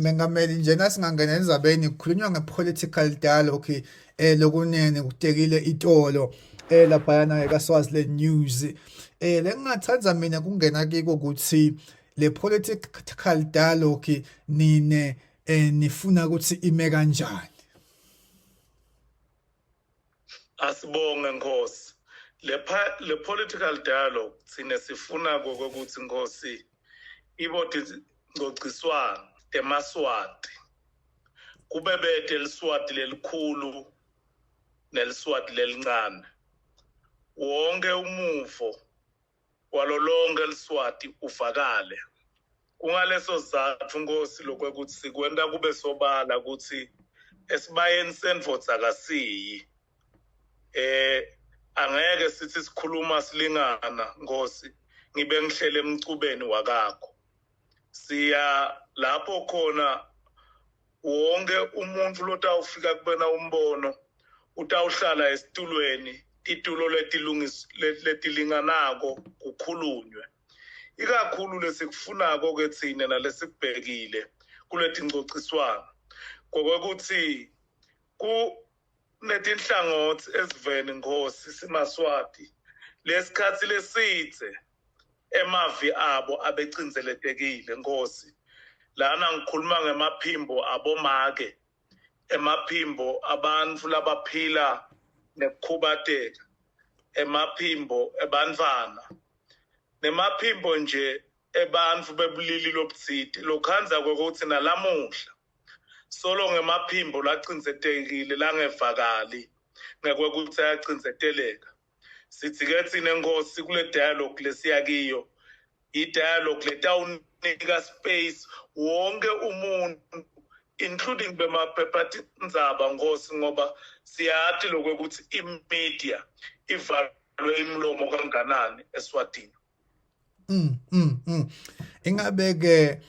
mengameli njena singangena endzabeni kukhulunywa nge-political dialogue lokunene kutekile itolo laphayana kaSwaziland News lengingathandza mina kungena kiko ukuthi le political dialogue nine nifuna ukuthi ime kanjani. Asibonge Nkosi. Le political dialogue sine sifuna ukuthi Nkosi ibothi ngociswana emaswati kube bethe liswati lelikhulu neliswati lelincane wonke umuvo walolonke liswati uvakale kungaleso sizathu Nkosi lokuthi sikwenda kube sobala ukuthi esibayeni senvotes akasiyi angeke sithi sikhuluma silingana Nkosi ngibe ngihlele emcubeni wakakho siya lapho khona wonke umuntu lotawufika kubena umbono utawuhlala esitulweni itulo letilinganako kukhulunywe ikakhulu lesikufunako ke thina nalesikubhekile kuletingcociswana ngokuthi netinhlangothi eziveni Nkosi simaswati lesikhathi lesitse emavi abo abecindzelekile Nkosi lana ngikhuluma ngemaphimbo abomake emaphimbo abantu labaphila nekukhubateka emaphimbo ebantwana nemaphimbo nje ebantfu bebulili lobutsite lokhanza ukuthi nalamuhla solo ngemaphimbo lacindzetekile langevakali ngekuthi ayacindzeteleka sithi ke thina Nkosi kule dialogue lesiyakiyo i-dialogue letawunika space wonke umuntu including bemaphephandaba Nkosi ngoba siyathi lokuthi imedia ivalwe imlomo kanganani eSwatini. Ingabeke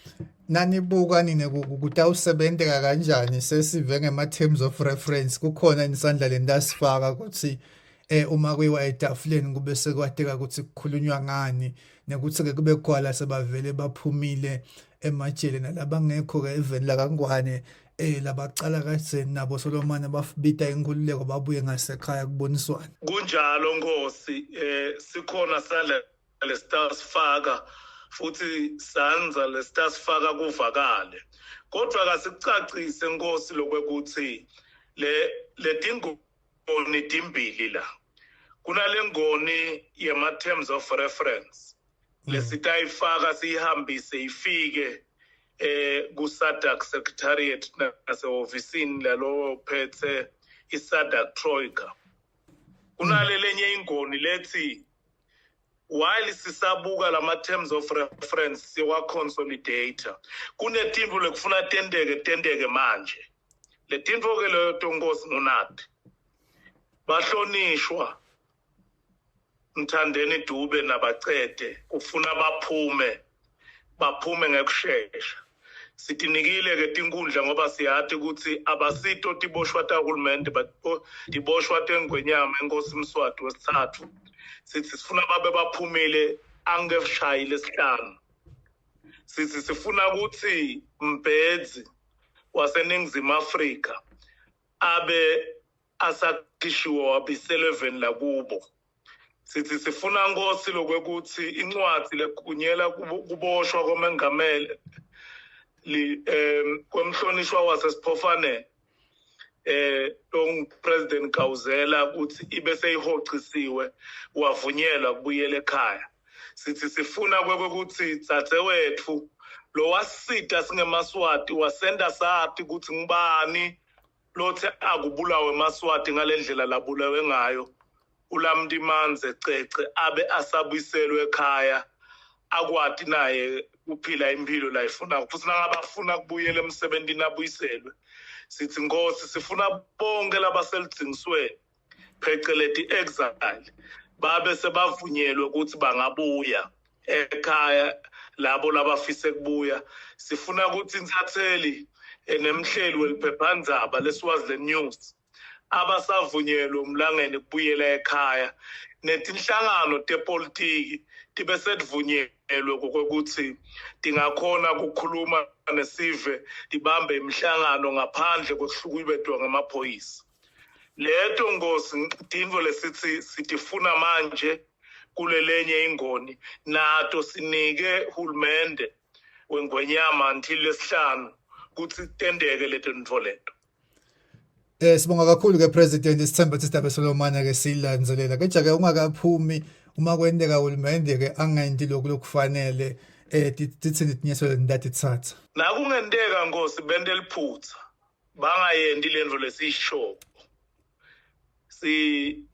nanibuka nine kutawusebenteka kanjani sesive ngema-terms of reference kukhona inisandla lentasifaka ukuthi uma kuyiwa etafuleni kube sekwateka ukuthi kukhulunywa ngani nekuthi-ke kube khona sebavele baphumile emajele nalabangekho-ke even lakangwane labacala kadzeni nabo Solomon bafibita inkululeko babuye ngasekhaya kuboniswana kunjalo Nkosi sikhona sala lestasifaka futhi sanza lestasifaka kuvakale kodwa kasicacise Nkosi lokuthi letingoni timbili la kunalengoni yema-terms of reference lesitayifaka siyihambise ifike ku-SADC secretariat nasehhovisini lalo phethe i-SADC Troika kunalelenye ingoni lethi while sisabuka lama-terms of reference siwa-consolidator kunetinto lekufuna tendeke manje letinto-ke leyo tonkosi ngunati bahlonishwa Mthandeni Dube nabacede kufuna baphume ngekushesha sitinikile ke tinkundla ngoba siyathi ukuthi abasito tiboshwa tahulumende tiboshwa tengwenyama Nkosi Mswati wesithathu sithi sifuna babe baphumile angefshayi lesihlanu sithi sifuna ukuthi Mbedzi waseNingizimu Afrika abe asakhishiwe wabise-11 lakubo sithi sifuna Nkosi lokuthi incwadi lekunyela kuboshwa komengameli kwemhlonishwa wasesiphofaneni President Kawuzela ukuthi ibe seyihocisiwe wavunyelwa kubuyela ekhaya sithi sifuna ukuthi dzadzewetfu lo wasita singemaswati wasenda sathi ukuthi ngibani lothi akubulawe emaswati ngalendlela labulawe ngayo uLamdimanze Cece abe asabuyiselwe ekhaya akwati naye uphila impilo la ifuna futhi nangabafuna kubuyela emsebentini abuyiselwe sithi Nkosi sifuna bonke labaselidzingisweni pheceleti exile babe sebavunyelwe ukuthi bangabuya ekhaya labo labafise kubuya sifuna ukuthi insatheli nemhleli weliphephandaba leSwaziland News abasavunyelwe umlangeni kubuyela ekhaya netinhlangano tepolitiki tibe sedivunyelwe ukuthi tingakhona ukukhuluma nesive libambe imihlangano ngaphandle kokuhlukubedwa ngamaphoyisa. Leto ngosi tinvo lesithi sitifuna manje kulelenye ingoni nato sinike hulumende wengwenyama until lesihlanu kuthi tendeke leto ntfo leto. Sibonga kakhulu ke President Sithemba Sidabe Solomon ke silandzelela ke ke ungakaphumi uma kwendeka hulumende ke angayendi lokufanele titsini tinyeselo ndatitsatsa. Nakungendeka ngosi bende liphutsa bangayendi lento lesisho. Si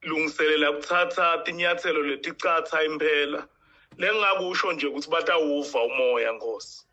lungiselela kuthatha tinyathelo leticatha impela lengakusho nje ukuthi batawuva umoya ngosi.